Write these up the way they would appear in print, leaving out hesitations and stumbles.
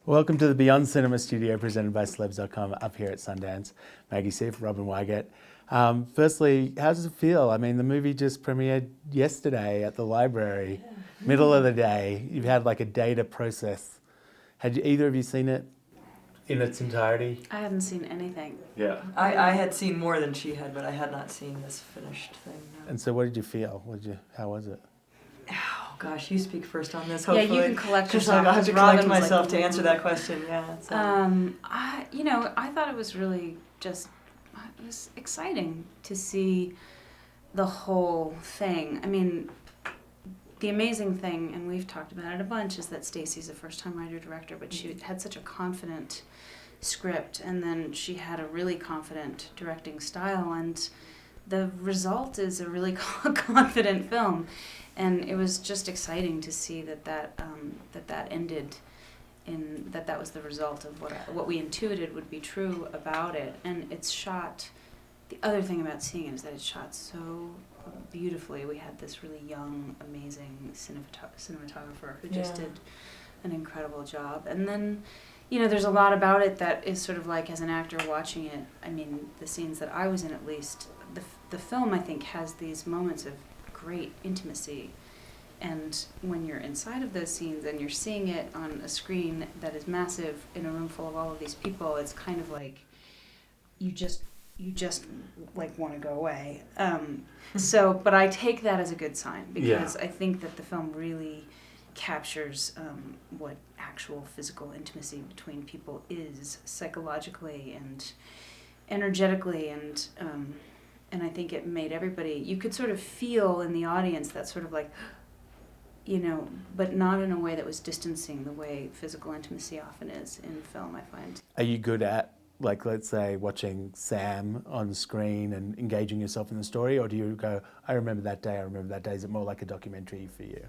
Welcome to the Beyond Cinema Studio presented by Celebs.com up here at Sundance. Maggie Siff, Robin Weigert. Firstly, how does it feel? I mean, the movie just premiered yesterday at the library, middle of the day. You've had like a day to process. Had either of you seen it in its entirety? I hadn't seen anything. Yeah. I had seen more than she had, but I had not seen this finished thing. No. And so what did you feel? How was it? Oh gosh, you speak first on this. Hopefully, Yeah, you can collect because yourself. I have to Robin collect was myself like, to answer that question. Yeah. So. I thought it was really it was exciting to see the whole thing. I mean, the amazing thing, and we've talked about it a bunch, is that Stacey's a first-time writer-director, but she had such a confident script, and then she had a really confident directing style, and the result is a really confident film. And it was just exciting to see that ended in that was the result of what we intuited would be true about it. And it's shot. The other thing about seeing it is that it's shot so beautifully. We had this really young, amazing cinematographer who just did an incredible job. And then, there's a lot about it that is sort of like, as an actor watching it. I mean, the scenes that I was in, at least, the film I think has these moments of great intimacy, and when you're inside of those scenes and you're seeing it on a screen that is massive in a room full of all of these people, it's kind of like you just like want to go away. But I take that as a good sign, because I think that the film really captures what actual physical intimacy between people is, psychologically and energetically, and I think it made everybody, you could sort of feel in the audience that sort of like, but not in a way that was distancing the way physical intimacy often is in film, I find. Are you good at, like, let's say, watching Sam on screen and engaging yourself in the story, or do you go, I remember that day, is it more like a documentary for you?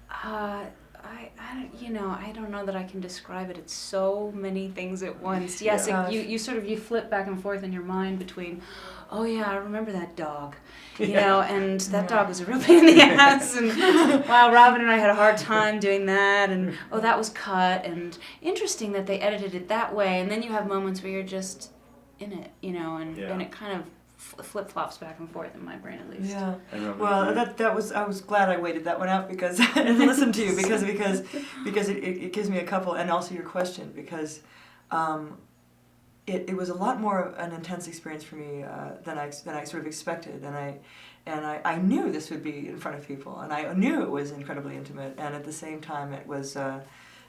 I don't know that I can describe it. It's so many things at once. Yes, you flip back and forth in your mind between, oh yeah, I remember that dog, and that dog was a real pain in the ass, and wow, Robin and I had a hard time doing that, and oh, that was cut, and interesting that they edited it that way, and then you have moments where you're just in it, and it kind of flip-flops back and forth in my brain, at least. Yeah. Well, that was, I was glad I waited that one out because and listened to you because it gives me a couple, and also your question, because it was a lot more of an intense experience for me than I sort of expected, and I knew this would be in front of people, and I knew it was incredibly intimate, and at the same time it was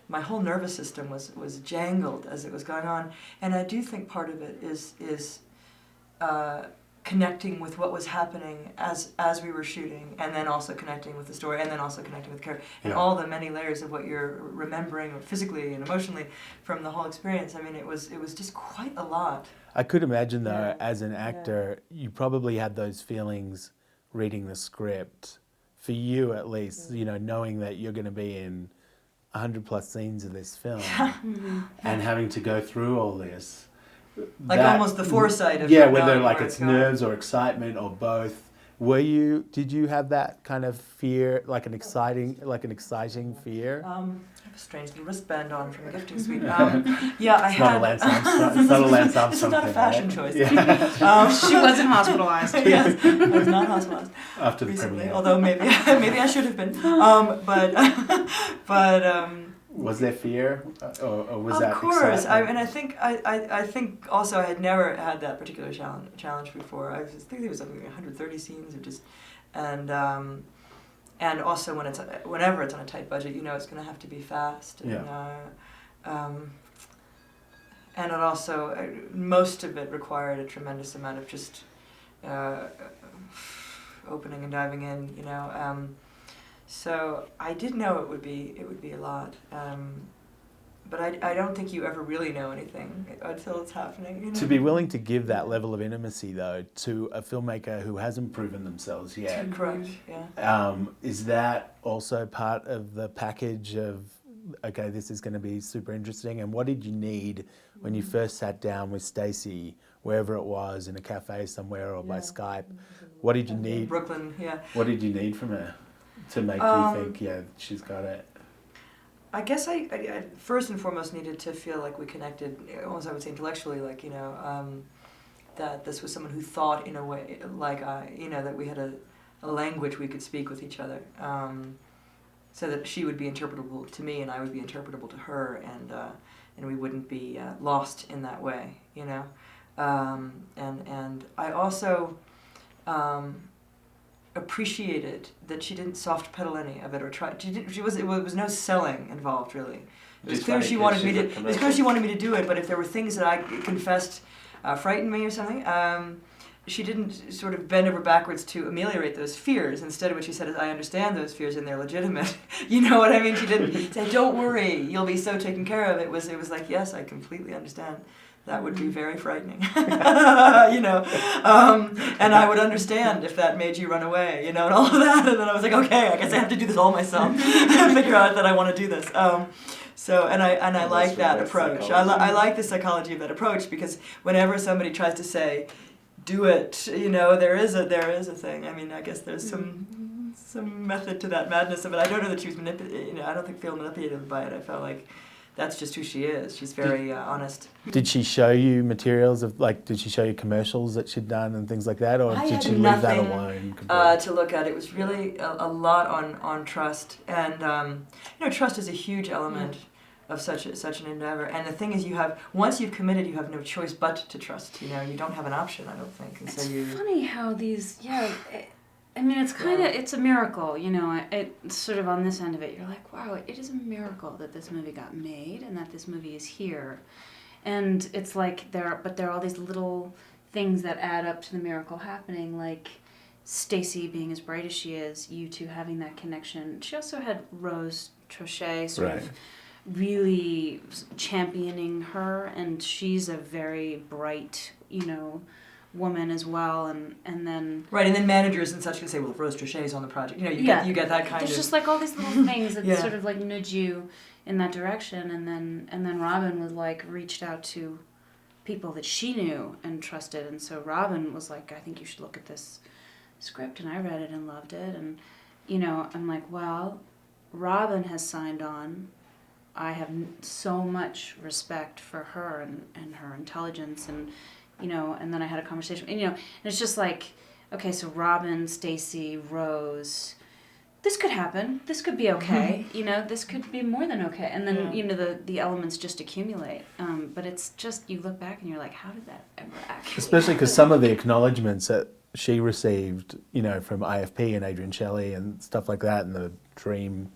my whole nervous system was jangled as it was going on, and I do think part of it is connecting with what was happening as we were shooting, and then also connecting with the story, and then also connecting with character, and all the many layers of what you're remembering physically and emotionally from the whole experience. I mean, it was just quite a lot. I could imagine, though, as an actor, you probably had those feelings reading the script, for you at least, knowing that you're going to be in 100+ scenes of this film, and having to go through all this. Like almost the foresight of whether like it's nerves or excitement or both. Did you have that kind of fear, like an exciting fear? I have a strange little wristband on from the gifting suite. I had. It's not a Lance Armstrong. This is not a fashion choice. Yeah. She wasn't hospitalized. Yes, I was not hospitalized After the recently, premiere. although maybe I should have been. Was there fear, or was that excitement? Of course, I think also I had never had that particular challenge before. I think there was something like 130 scenes, and also whenever it's on a tight budget, it's going to have to be fast, and it also most of it required a tremendous amount of just opening and diving in, So I did know it would be a lot, but I don't think you ever really know anything until it's happening. To be willing to give that level of intimacy, though, to a filmmaker who hasn't proven themselves yet. Correct. Yeah. Is that also part of the package of, okay, this is going to be super interesting? And what did you need when you first sat down with Stacey, wherever it was, in a cafe somewhere or by Skype? What did you need? Brooklyn. Yeah. What did you need from her to make you think, she's got it? I guess I first and foremost needed to feel like we connected, almost I would say intellectually, like, that this was someone who thought in a way, like, that we had a language we could speak with each other, so that she would be interpretable to me and I would be interpretable to her, and we wouldn't be lost in that way, and I also appreciated that she didn't soft pedal any of it or try. It was no selling involved, really. It was clear she wanted me to. It was clear she wanted me to do it, but if there were things that I confessed frightened me or something, she didn't sort of bend over backwards to ameliorate those fears. Instead, what she said is, "I understand those fears and they're legitimate." You know what I mean? She didn't say, "Don't worry, you'll be so taken care of." It was like, "Yes, I completely understand. That would be very frightening." And I would understand if that made you run away, and all of that. And then I was like, "Okay, I guess I have to do this all myself and figure out that I want to do this." I like that approach. I like the psychology of that approach, because whenever somebody tries to say, "Do it," there is a thing. I mean, I guess there's some method to that madness of it. I don't know that she was manipulated. I don't feel manipulated by it. I felt like that's just who she is. She's very honest. Did she show you materials of, did she show you commercials that she'd done and things like that, or did she leave that alone? To look at. It was really a lot on trust, and trust is a huge element of such an endeavor. And the thing is, once you've committed, you have no choice but to trust. You don't have an option, I don't think. And it's funny how these, it's kind of, it's a miracle, it's sort of on this end of it, you're like, wow, it is a miracle that this movie got made and that this movie is here. And it's like, there are all these little things that add up to the miracle happening, like Stacy being as bright as she is, you two having that connection. She also had Rose Trochet sort of really championing her, and she's a very bright, woman as well, and then managers and such can say, well, if Rose Trochet's on the project, you get that kind of. There's just like all these little things that sort of like nudge you in that direction, and then Robin was like reached out to people that she knew and trusted, and so Robin was like, I think you should look at this script, and I read it and loved it, and I'm like, well, Robin has signed on. I have so much respect for her and her intelligence, and and then I had a conversation, and it's just like, okay, so Robin, Stacy, Rose, this could happen, this could be okay, this could be more than okay, and then the elements just accumulate, but it's just, you look back and you're like, how did that ever actually especially because happen? some of the acknowledgements that she received, from IFP and Adrian Shelley and stuff like that, and the Dream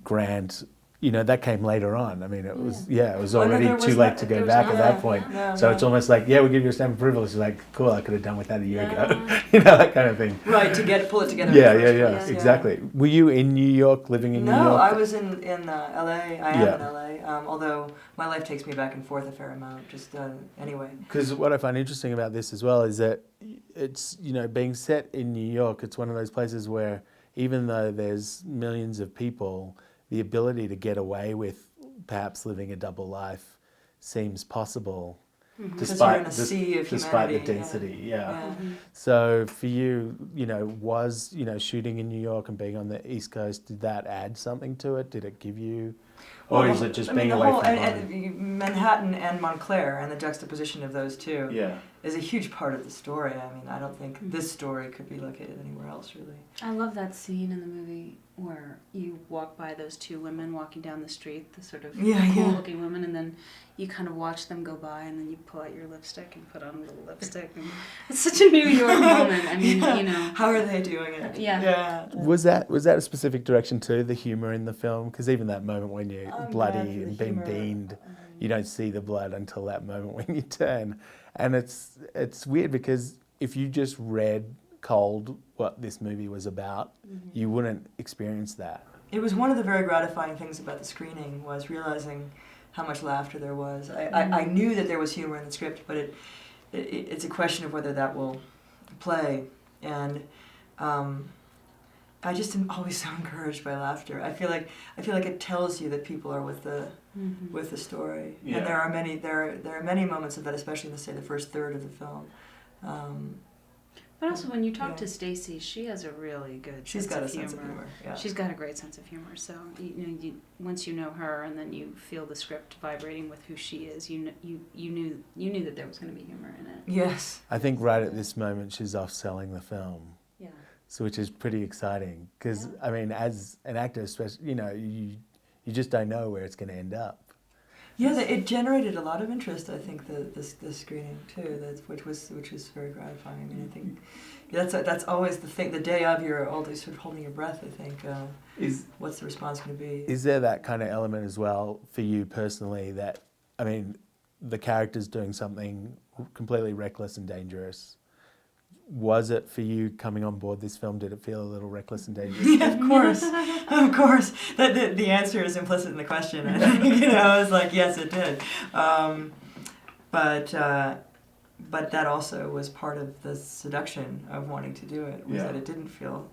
grant, that came later on. I mean, it was it was already too late to go back at that point. So it's almost like, we give you a stamp of approval. It's like, cool, I could have done with that a year ago. That kind of thing. Right, to pull it together. Yeah, exactly. Were you in New York, living in New York? No, I was in LA. I am in LA, although my life takes me back and forth a fair amount, just anyway. Because what I find interesting about this as well is that it's, being set in New York, it's one of those places where even though there's millions of people, the ability to get away with perhaps living a double life seems possible, despite the density. So for you, was shooting in New York and being on the East Coast, did that add something to it? Did it give you, or is it just being away from home? Manhattan and Montclair and the juxtaposition of those two is a huge part of the story. I mean, I don't think this story could be located anywhere else, really. I love that scene in the movie where you walk by those two women walking down the street, the sort of cool-looking women, and then you kind of watch them go by, and then you pull out your lipstick and put on a little lipstick. And it's such a New York moment. I mean, How are they doing it? Yeah. Was that a specific direction too, the humor in the film? Because even that moment when you're bloody and being beamed, you don't see the blood until that moment when you turn. And it's weird because if you just read cold what this movie was about, you wouldn't experience that. It was one of the very gratifying things about the screening, was realizing how much laughter there was. I knew that there was humor in the script, but it's a question of whether that will play. And I just am always so encouraged by laughter. I feel like it tells you that people are with the story. Yeah. And there are many moments of that, especially in the first third of the film. But also, when you talk Yeah. to Stacey, she has a really good She's sense got a of humor. sense of humor. Yeah. She's got a great sense of humor. So once you know her, and then you feel the script vibrating with who she is, you knew that there was going to be humor in it. Yes. I think right at this moment she's off selling the film, Yeah. so which is pretty exciting because Yeah. I mean, as an actor, especially, you just don't know where it's going to end up. Yeah, it generated a lot of interest. I think the screening too, which was very gratifying. I mean, I think that's always the thing. The day of, you're always sort of holding your breath. I think what's the response going to be? Is there that kind of element as well for you personally? That I mean, the character's doing something completely reckless and dangerous. Was it for you coming on board this film? Did it feel a little reckless and dangerous? Yeah, of course, of course. The answer is implicit in the question. I think, it's like yes, it did. But that also was part of the seduction of wanting to do it. Was that it didn't feel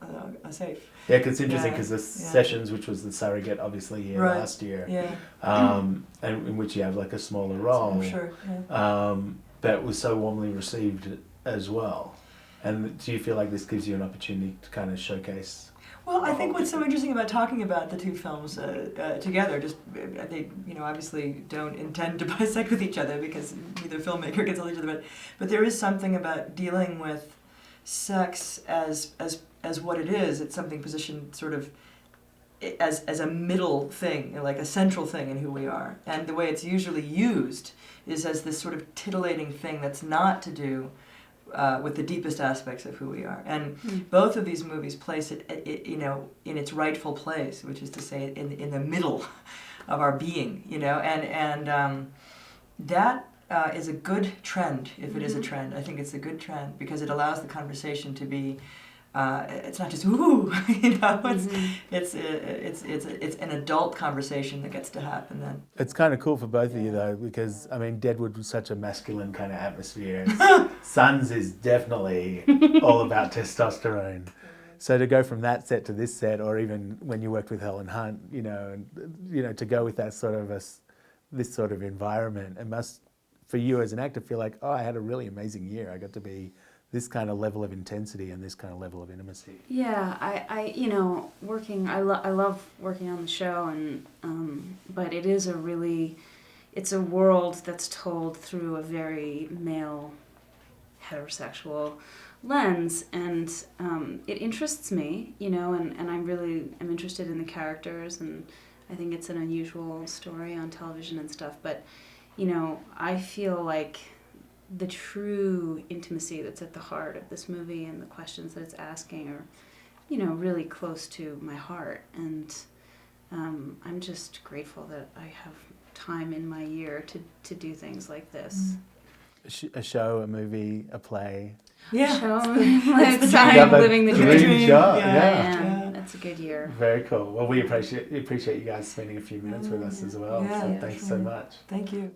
safe. Yeah, because it's interesting Yeah, because the yeah. Sessions, which was the surrogate, obviously here Right. last year, Yeah. and in which you have like a smaller role, Sure. Yeah. that was so warmly received as well. And do you feel like this gives you an opportunity to kind of shocase? Well, I think what's so interesting about talking about the two films together, just they obviously don't intend to bisect with each other because neither filmmaker gets all each other, but there is something about dealing with sex as what it is. It's something positioned sort of as a middle thing, like a central thing in who we are, and the way it's usually used is as this sort of titillating thing that's not to do with the deepest aspects of who we are. And both of these movies place it, in its rightful place, which is to say in the middle of our being, and that is a good trend, if it is a trend. I think it's a good trend because it allows the conversation to be it's not just ooh, it's an adult conversation that gets to happen then. It's kind of cool for both of you though, because I mean, Deadwood was such a masculine kind of atmosphere. Sons is definitely all about testosterone. So to go from that set to this set, or even when you worked with Helen Hunt, to go with that sort of this sort of environment, it must, for you as an actor, feel like, oh, I had a really amazing year. I got to be this kind of level of intensity and this kind of level of intimacy. Yeah, I love working on the show, and but it is it's a world that's told through a very male, heterosexual lens, and it interests me, and I'm interested in the characters, and I think it's an unusual story on television and stuff, but I feel like the true intimacy that's at the heart of this movie and the questions that it's asking are, really close to my heart. And I'm just grateful that I have time in my year to do things like this. A show, a movie, a play. Yeah. Show, It's time living the dream. dream. Show, Yeah, that's a good year. Very cool. Well, we appreciate you guys spending a few minutes with us as well. Yeah, So thanks so much. Thank you.